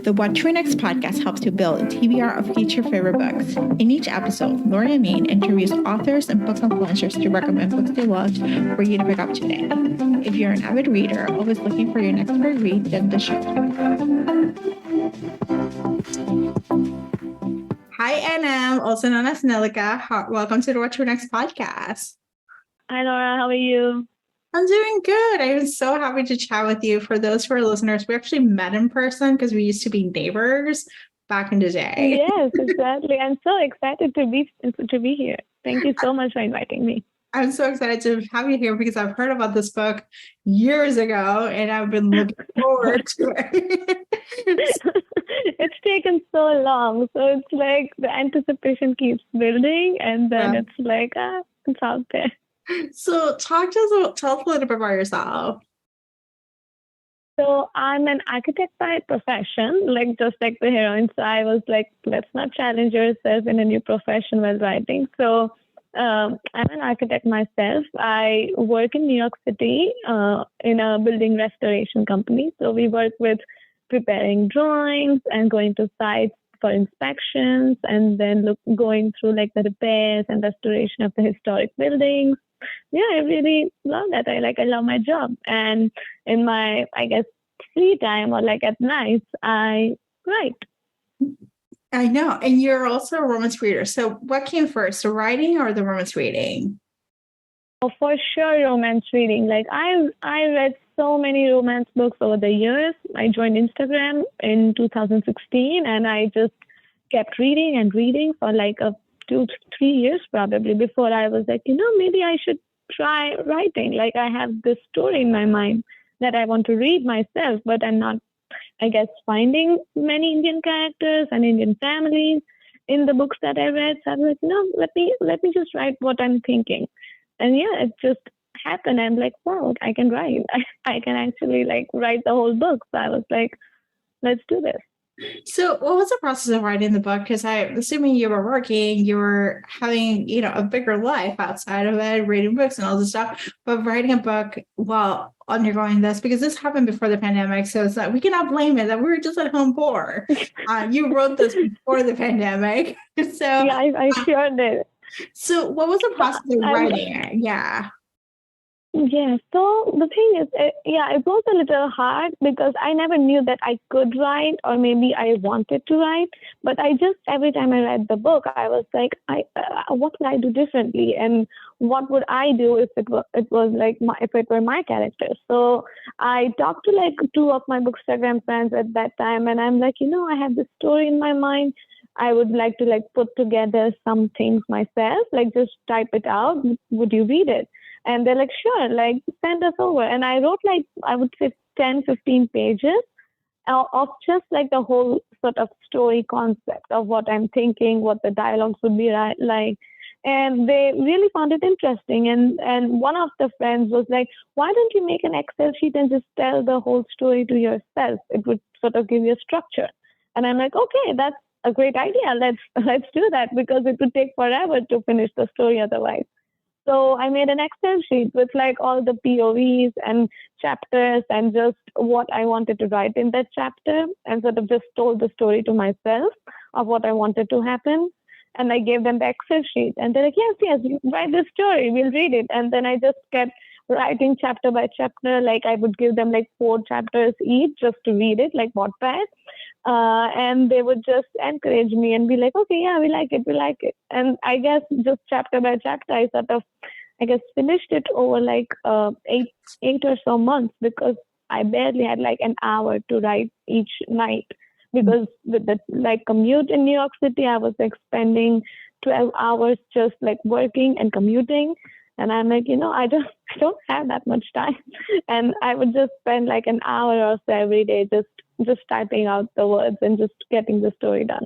The What to Next podcast helps you build a TBR of future favorite books. In each episode, Lori and Maine interviews authors and book influencers to recommend books they loved for you to pick up today. If you're an avid reader, always looking for your next great read, then the show. Hi, NM, also known as Nilika. Welcome to the What to Next podcast. Hi, Laura. How are you? I'm doing good. I'm so happy to chat with you. For those who are listeners, we actually met in person because we used to be neighbors back in the day. Yes, exactly. I'm so excited to be here. Thank you so much for inviting me. I'm so excited to have you here because I've heard about this book years ago and I've been looking forward to it. It's taken so long. So it's like the anticipation keeps building and then it's like, it's out there. So tell us a little bit about yourself. So I'm an architect by profession, just like the heroine. So I was like, let's not challenge yourself in a new profession while writing. So I'm an architect myself. I work in New York City in a building restoration company. So we work with preparing drawings and going to sites for inspections and then going through the repairs and restoration of the historic buildings. Yeah, I really love that. I love my job. And in my, free time or at nights, I write. I know. And you're also a romance reader. So what came first, the writing or the romance reading? Oh, for sure, romance reading. I read so many romance books over the years. I joined Instagram in 2016 and I just kept reading and reading for 2 to 3 years probably before I was like, maybe I should try writing. I have this story in my mind that I want to read myself, but I'm not, finding many Indian characters and Indian families in the books that I read. So I was like, let me just write what I'm thinking. And yeah, it just happened. I'm like, wow, I can write. I can actually write the whole book. So I was like, let's do this. So what was the process of writing the book? Because I'm assuming you were working, you were having, a bigger life outside of it, reading books and all this stuff, but writing a book while undergoing this, because this happened before the pandemic. So it's like, we cannot blame it that we were just at home poor. You wrote this before the pandemic. So yeah, I sure did. So what was the process of writing it? Yeah. Yeah, so the thing is, it was a little hard because I never knew that I could write or maybe I wanted to write. But every time I read the book, I was like, what would I do differently? And what would I do if it were my character? So I talked to 2 of my Bookstagram friends at that time. And I'm like, I have this story in my mind. I would like to put together some things myself, just type it out. Would you read it? And they're like, sure, send us over. And I wrote I would say 10, 15 pages of just the whole sort of story concept of what I'm thinking, what the dialogues would be like. And they really found it interesting. And one of the friends was like, why don't you make an Excel sheet and just tell the whole story to yourself? It would sort of give you a structure. And I'm like, okay, that's a great idea. Let's do that because it would take forever to finish the story otherwise. So I made an Excel sheet with all the POVs and chapters and just what I wanted to write in that chapter and sort of just told the story to myself of what I wanted to happen. And I gave them the Excel sheet and they're like, yes, you write the story, we'll read it. And then I just kept writing chapter by chapter. I would give them 4 chapters each just to read it, Wattpad. And they would just encourage me and be like, okay, yeah, we like it. And I guess just chapter by chapter, I sort of, finished it over 8 or so months because I barely had an hour to write each night because with the commute in New York City, I was spending 12 hours just working and commuting. And I'm like, I don't have that much time. And I would just spend an hour or so every day just typing out the words and just getting the story done.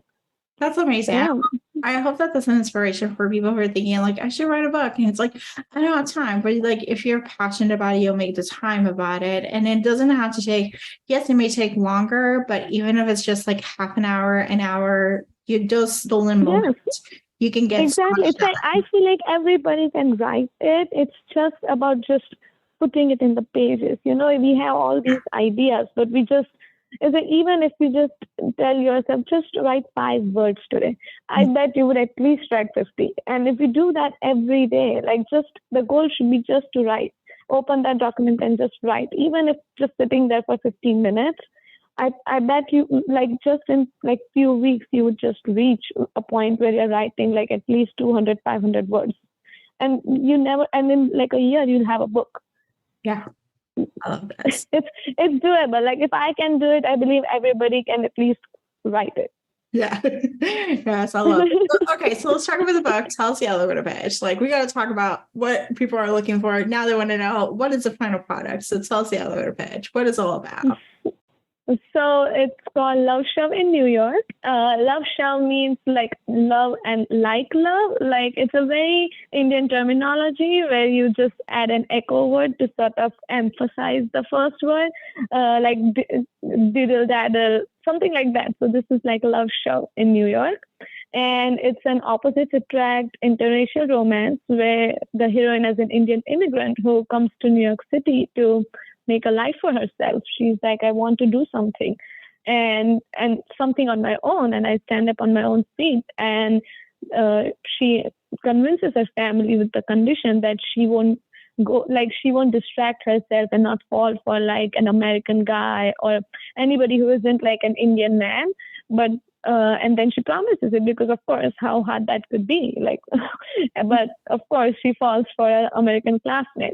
That's amazing. Yeah. I hope that that's an inspiration for people who are thinking I should write a book. And it's I don't have time, but if you're passionate about it, you'll make the time about it. And it doesn't have to take, yes, it may take longer, but even if it's just half an hour, you those stolen moments. You can get exactly. It's I feel everybody can write it. It's just about just putting it in the pages. We have all these ideas, but we just is that even if you just tell yourself, just write 5 words today, I bet you would at least write 50. And if you do that every day, like just the goal should be just to write. Open that document and just write. Even if just sitting there for 15 minutes, I bet you like just in like few weeks you would just reach a point where you're writing like at least 200, 500 words. And in like a year you'll have a book. Yeah. I love this. It's doable. Like if I can do it, I believe everybody can at least write it. Yeah. Yes, I love it. Okay, so let's talk about the book. Tell us the elevator pitch. Like we got to talk about what people are looking for. Now they want to know what is the final product. So tell us the elevator pitch. What is it all about? So it's called Love Show in New York. Love Show means like love and like love. Like it's a very Indian terminology where you just add an echo word to sort of emphasize the first word, like diddle daddle, something like that. So this is like Love Show in New York. And it's an opposites attract interracial romance where the heroine is an Indian immigrant who comes to New York City to make a life for herself. She's like, I want to do something and something on my own, and I stand up on my own feet. And she convinces her family with the condition that she won't distract herself and not fall for like an American guy or anybody who isn't like an Indian man. But and then she promises it because, of course, how hard that could be. Like, but of course, she falls for an American classmate,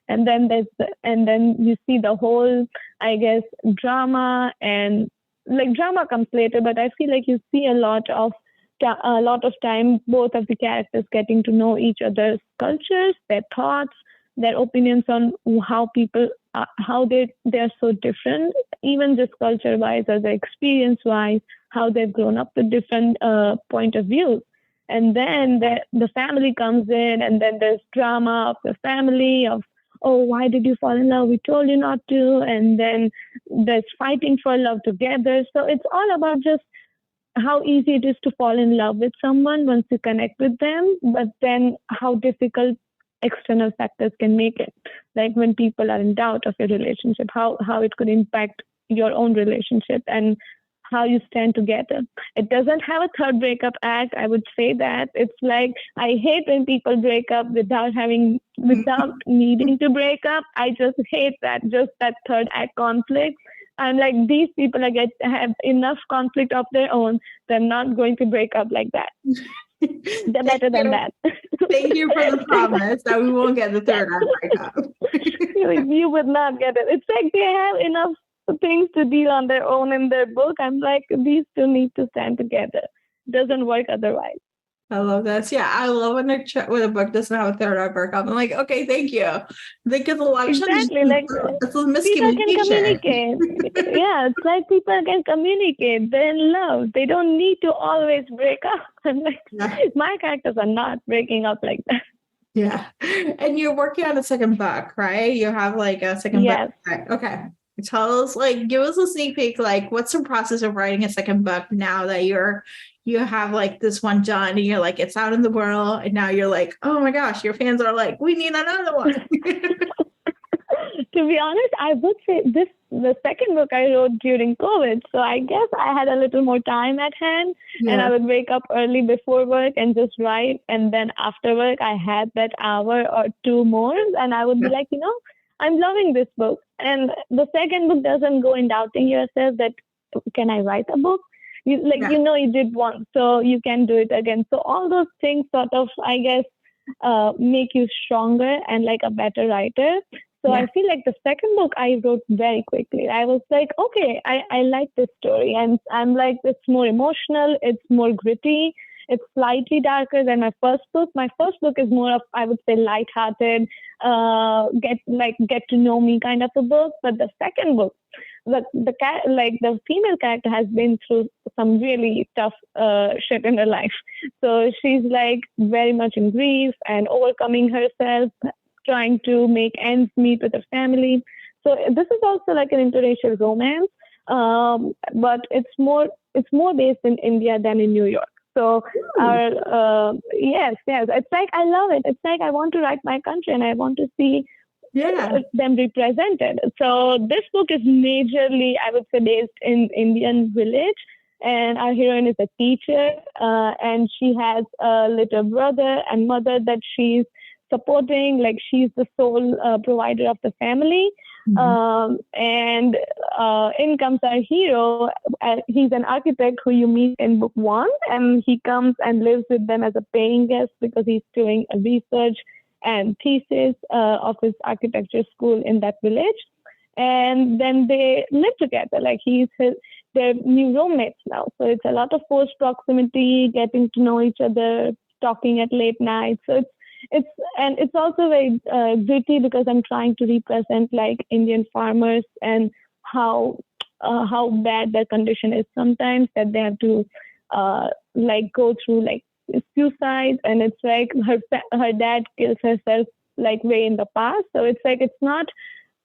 and then you see the whole, I guess, drama, and like drama comes later. But I feel like you see a lot of time both of the characters getting to know each other's cultures, their thoughts, their opinions on how people how they're so different, even just culture wise or the experience wise, how they've grown up with different point of views. And then the family comes in, and then there's drama of the family of, oh, why did you fall in love? We told you not to. And then there's fighting for love together. So it's all about just how easy it is to fall in love with someone once you connect with them, but then how difficult external factors can make it. Like when people are in doubt of your relationship, how it could impact your own relationship and how you stand together. It doesn't have a third breakup act. I would say that it's like, I hate when people break up without needing to break up. I just hate just that third act conflict. I'm like, these people have enough conflict of their own. They're not going to break up like that. They're better than that. Thank you for the promise that we won't get the third act breakup. You would not get it. It's like they have enough things to deal on their own in their book. I'm like, these two need to stand together. Doesn't work otherwise. I love this. Yeah, I love when a book doesn't have a third act breakup. I'm like, okay, thank you. Because a lot of times it's a miscommunication. People can communicate. Yeah, it's like people can communicate. They're in love. They don't need to always break up. I'm like, my characters are not breaking up like that. Yeah. And you're working on a second book, right? You have like a second book. Okay. Tell us, like, give us a sneak peek, like, what's the process of writing a second book now that you have like this one done and you're like, it's out in the world, and now you're like, oh my gosh, your fans are like, we need another one. To be honest, I would say the second book I wrote during COVID. So I guess I had a little more time at hand, and I would wake up early before work and just write. And then after work, I had that hour or two more, and I would be like, I'm loving this book. And the second book doesn't go in doubting yourself that, can I write a book? You did once, so you can do it again. So all those things sort of, I guess, make you stronger and like a better writer. So I feel like the second book I wrote very quickly. I was like, okay, I like this story. And I'm like, it's more emotional. It's more gritty. It's slightly darker than my first book. My first book is more of, I would say, lighthearted, get to know me kind of a book. But the second book, the female character has been through some really tough shit in her life. So she's like very much in grief and overcoming herself, trying to make ends meet with her family. So this is also like an interracial romance, but it's more based in India than in New York. So yes, it's like I love it. It's like I want to write my country, and I want to see Yeah. them represented. So this book is majorly, I would say, based in Indian village. And our heroine is a teacher, and she has a little brother and mother that she's supporting. Like she's the sole provider of the family. And in comes our hero. He's an architect who you meet in book one, and he comes and lives with them as a paying guest because he's doing a research and thesis of his architecture school in that village. And then they live together. Like they're new roommates now. So it's a lot of forced proximity, getting to know each other, talking at late night. So it's also very gritty because I'm trying to represent like Indian farmers and how bad their condition is sometimes, that they have to like go through like suicide, and it's like her dad kills herself like way in the past. So it's like it's not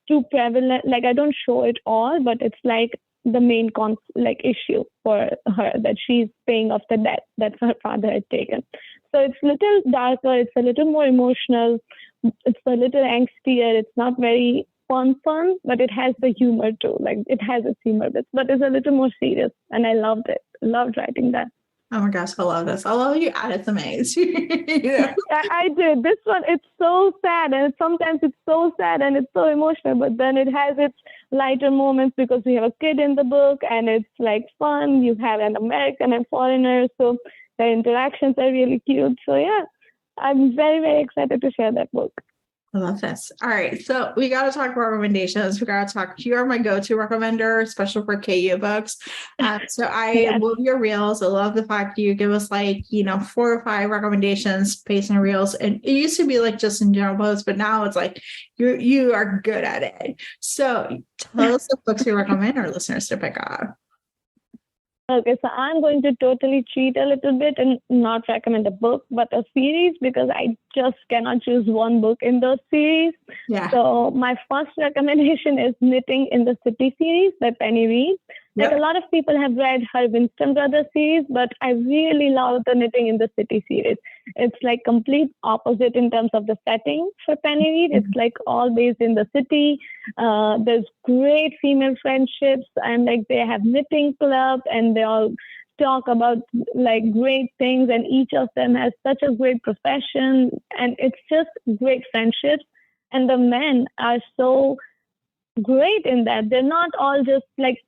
too prevalent. Like I don't show it all, but it's like the main like issue for her, that she's paying off the debt that her father had taken. So it's a little darker, it's a little more emotional, it's a little angstier, it's not very fun, but it has the humor too. Like it has its humor bits, but it's a little more serious, and I loved it. Loved writing that. Oh my gosh, I love this. I love you added some A's. Yeah. I did. This one, it's so sad, and sometimes it's so sad and it's so emotional, but then it has its lighter moments because we have a kid in the book, and it's like fun. You have an American and foreigner, so the interactions are really cute. So yeah, I'm very, very excited to share that book. I love this. All right. So we got to talk recommendations. We got to talk. You are my go-to recommender, especially for KU books. So I love your reels. I love the fact you give us like, 4 or 5 recommendations based on reels. And it used to be like just in general posts, but now it's like you are good at it. So tell us the books you recommend our listeners to pick up. Okay, so I'm going to totally cheat a little bit and not recommend a book, but a series, because I just cannot choose one book in those series. Yeah. So my first recommendation is Knitting in the City series by Penny Reid. Like a lot of people have read her Winston Brothers series, but I really love the Knitting in the City series. It's like complete opposite in terms of the setting for Penny Reid. It's like all based in the city. There's great female friendships, and like they have knitting club, and they all talk about like great things, and each of them has such a great profession, and it's just great friendships. And the men are so great in that. They're not all just like,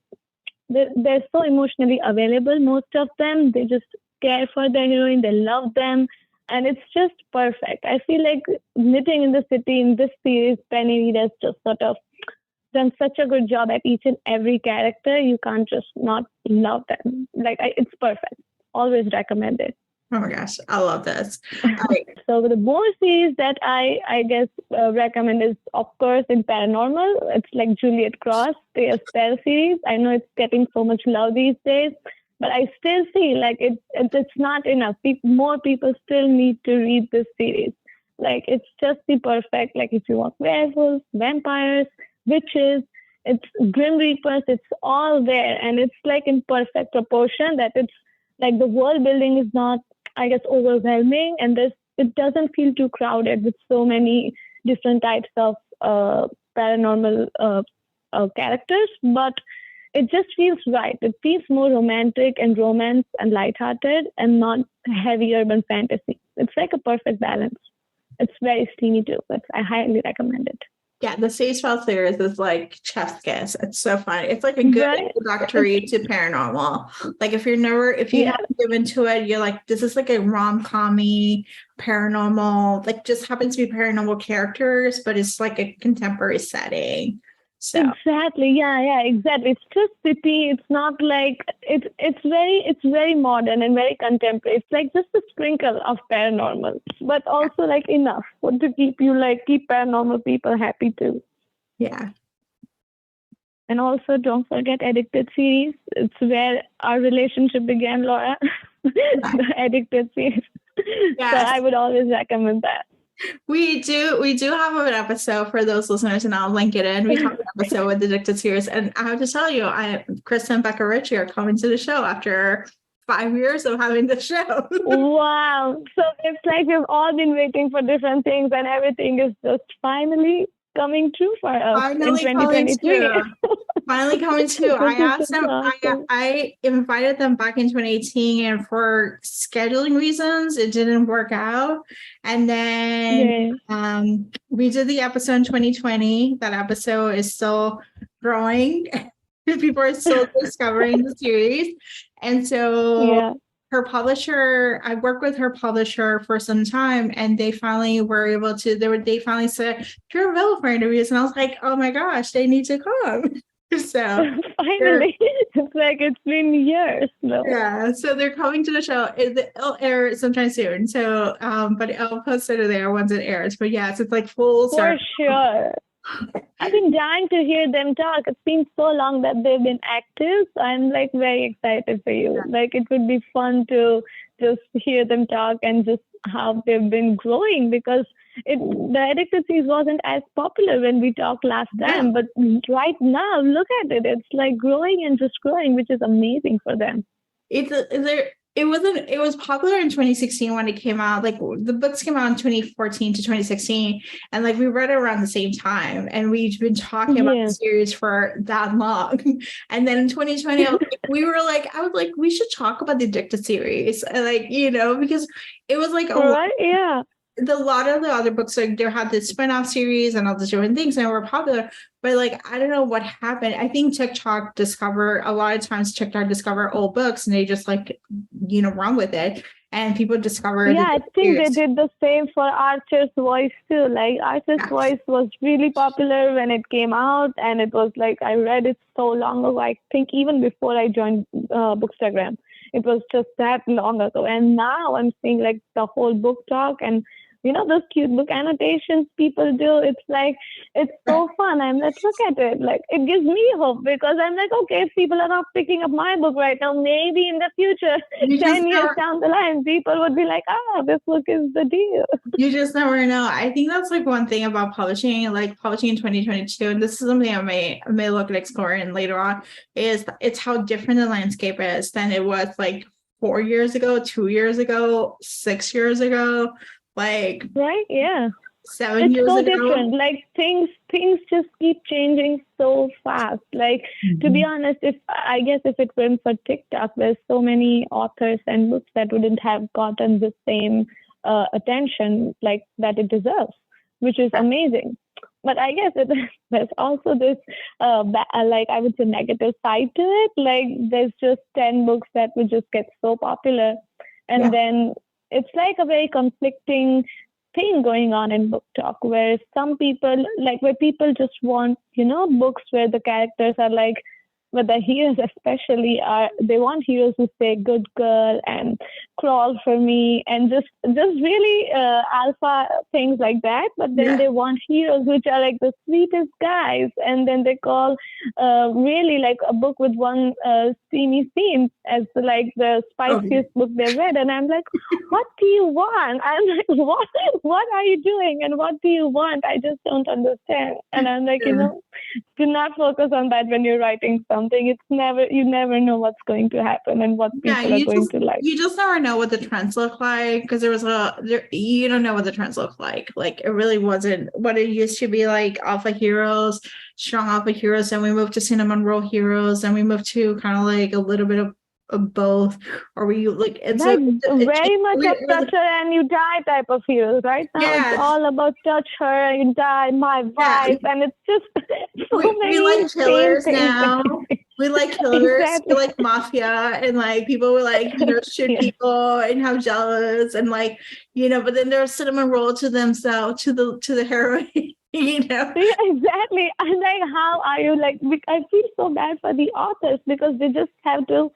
they're so emotionally available, most of them. They just care for their heroine, they love them, and it's just perfect. I feel like Knitting in the City in this series, Penny Reid has just sort of done such a good job at each and every character. You can't just not love them. Like it's perfect. Always recommend it. Oh my gosh, I love this. All right. So the more series that I guess recommend is, of course, in paranormal. It's like Juliet Cross, the Estelle series. I know it's getting so much love these days, but I still feel like it's not enough. More people still need to read this series. Like it's just the perfect, like if you want werewolves, vampires, witches, it's Grim Reapers, it's all there, and it's like in perfect proportion, that it's like the world building is not, I guess, overwhelming, and it doesn't feel too crowded with so many different types of paranormal characters, but it just feels right. It feels more romantic and romance and lighthearted, and not heavy urban fantasy. It's like a perfect balance. It's very steamy too, but I highly recommend it. Yeah, the Sage File series is like chef's kiss. It's so fun. It's like a good introductory to paranormal. Like if you haven't given to it, you're like, this is like a rom-com-y paranormal, like just happens to be paranormal characters, but it's like a contemporary setting. So exactly, yeah, exactly. It's just city. It's not like it's very modern and very contemporary. It's like just a sprinkle of paranormal, but also like enough to keep paranormal people happy too. Yeah. And also, don't forget Addicted series. It's where our relationship began, Laura. The Addicted series. Yes. So I would always recommend that. We do have an episode for those listeners, and I'll link it in. We have an episode with Addicted series, and I have to tell you, Krista and Becca Ritchie are coming to the show after 5 years of having the show. Wow. So it's like we've all been waiting for different things, and everything is just finally coming true for us in Finally coming 2023. to. Finally coming to. I Which is asked just them. awesome. I invited them back in 2018, and for scheduling reasons, it didn't work out. And then Yeah. we did the episode in 2020. That episode is still growing. People are still discovering the series, and so Yeah. her publisher. I worked with her publisher for some time, and they finally were able to. They finally said, "You're available for interviews," and I was like, "Oh my gosh, they need to come." So Finally, it's like it's been years though. yeah, so they're coming to the show. It'll air sometime soon. So, but I'll post it there once it airs. But yes, it's like full For circle. sure. I've been dying to hear them talk. It's been so long that they've been active. So I'm like very excited for you. Like it would be fun to just hear them talk and just how they've been growing because the Addicted series wasn't as popular when we talked last time. But right now, look at it. It's like growing and just growing, which is amazing for them. It was popular in 2016 when it came out. Like the books came out in 2014 to 2016, and like we read it around the same time, and we've been talking about the series for that long. And then in 2020, I was like, we should talk about the Addicted series, and like because it was like a lot of the other books, like they had this spin-off series and all these different things and were popular, but like I don't know what happened. I think TikTok discover old books and they just like run with it, and people discover I think they did the same for Archer's Voice too. Like Archer's Voice was really popular when it came out, and it was like I read it so long ago. I think even before I joined Bookstagram, it was just that long ago. And now I'm seeing like the whole book talk and those cute book annotations people do. It's like, it's so fun. I'm like, look at it. Like, it gives me hope because I'm like, okay, if people are not picking up my book right now, maybe in the future, 10 years down the line, people would be like, this book is the deal. You just never know. I think that's like one thing about publishing, like publishing in 2022, and this is something I may look at exploring later on, is it's how different the landscape is than it was like 4 years ago, 2 years ago, 6 years ago. Like 7 years ago. It's so different. Like things just keep changing so fast. Like to be honest, if it weren't for TikTok, there's so many authors and books that wouldn't have gotten the same attention like that it deserves, which is amazing. But I guess there's also this like I would say negative side to it. Like there's just 10 books that would just get so popular, and then it's like a very conflicting thing going on in book talk where some people where people just want books where the characters are like, where the heroes especially they want heroes who say good girl and crawl for me and just really alpha things like that. But then they want heroes which are like the sweetest guys, and then they call really like a book with one steamy scene as like the spiciest book they've read. And I'm like, what do you want? I'm like, what are you doing and what do you want? I just don't understand. And I'm like, do not focus on that when you're writing something. You never know what's going to happen and what people are going to like. You just never know what the trends look like, because you don't know what the trends look like. Like it really wasn't what it used to be, like alpha heroes, strong alpha heroes, and we moved to cinnamon roll heroes, and we moved to kind of like a little bit of both, or we like it's very much a touch her and you die type of heroes. Right now it's all about touch her and you die, my wife, and it's just so many. We like killers now. We like killers. We like mafia, and like people were like shoot people and have jealous and like but then there's cinnamon roll to themselves to the heroine. Yeah, exactly. And like, how are you like? I feel so bad for the authors because they just have to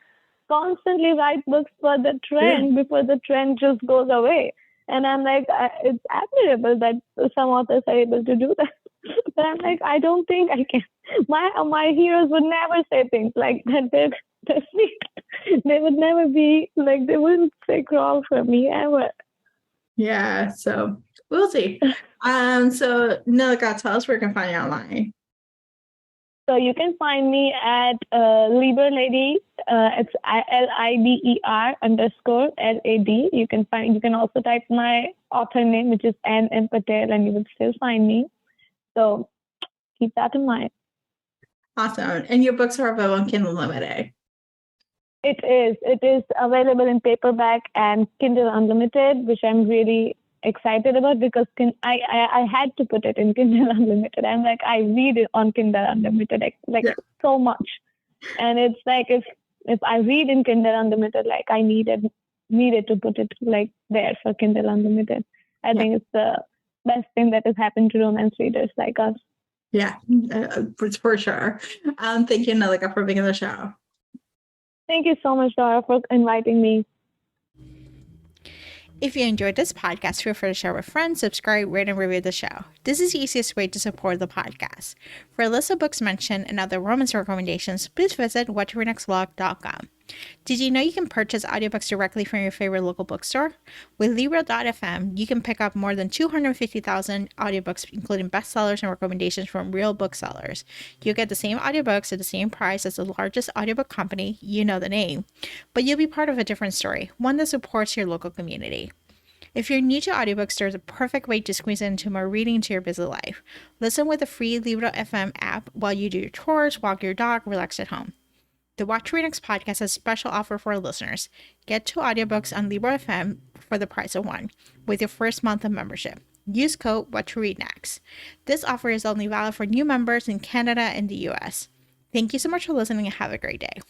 constantly write books for the trend before the trend just goes away. And I'm like, it's admirable that some authors are able to do that. But I'm like, I don't think I can. My heroes would never say things like that. They're sweet. They would never be like, they wouldn't say crawl for me ever. Yeah, so we'll see. So Nilika, tell us where we can find you online. So you can find me at Liber Lady. It's LIBER_LAD. You can also type my author name, which is N. Patel, and you will still find me. So keep that in mind. Awesome. And your books are available on Kindle Unlimited. It is. It is available in paperback and Kindle Unlimited, which I'm really excited about because I had to put it in Kindle Unlimited. I'm like, I read it on Kindle Unlimited so much. And it's like if I read in Kindle Unlimited, like I needed to put it like there for Kindle Unlimited. I think it's the best thing that has happened to romance readers like us. Yeah, for sure. Thank you, Nalika, for being on the show. Thank you so much, Dora, for inviting me. If you enjoyed this podcast, feel free to share with friends, subscribe, rate, and review the show. This is the easiest way to support the podcast. For a list of books mentioned and other romance recommendations, please visit whattoreadnextblog.com. Did you know you can purchase audiobooks directly from your favorite local bookstore? With Libro.fm, you can pick up more than 250,000 audiobooks, including bestsellers and recommendations from real booksellers. You'll get the same audiobooks at the same price as the largest audiobook company, you know the name, but you'll be part of a different story, one that supports your local community. If you're new to audiobooks, there's a perfect way to squeeze into more reading into your busy life. Listen with the free Libro.fm app while you do your chores, walk your dog, relax at home. The What to Read Next podcast has a special offer for our listeners. Get 2 audiobooks on Libro FM for the price of 1 with your first month of membership. Use code What to Read Next. This offer is only valid for new members in Canada and the US. Thank you so much for listening and have a great day.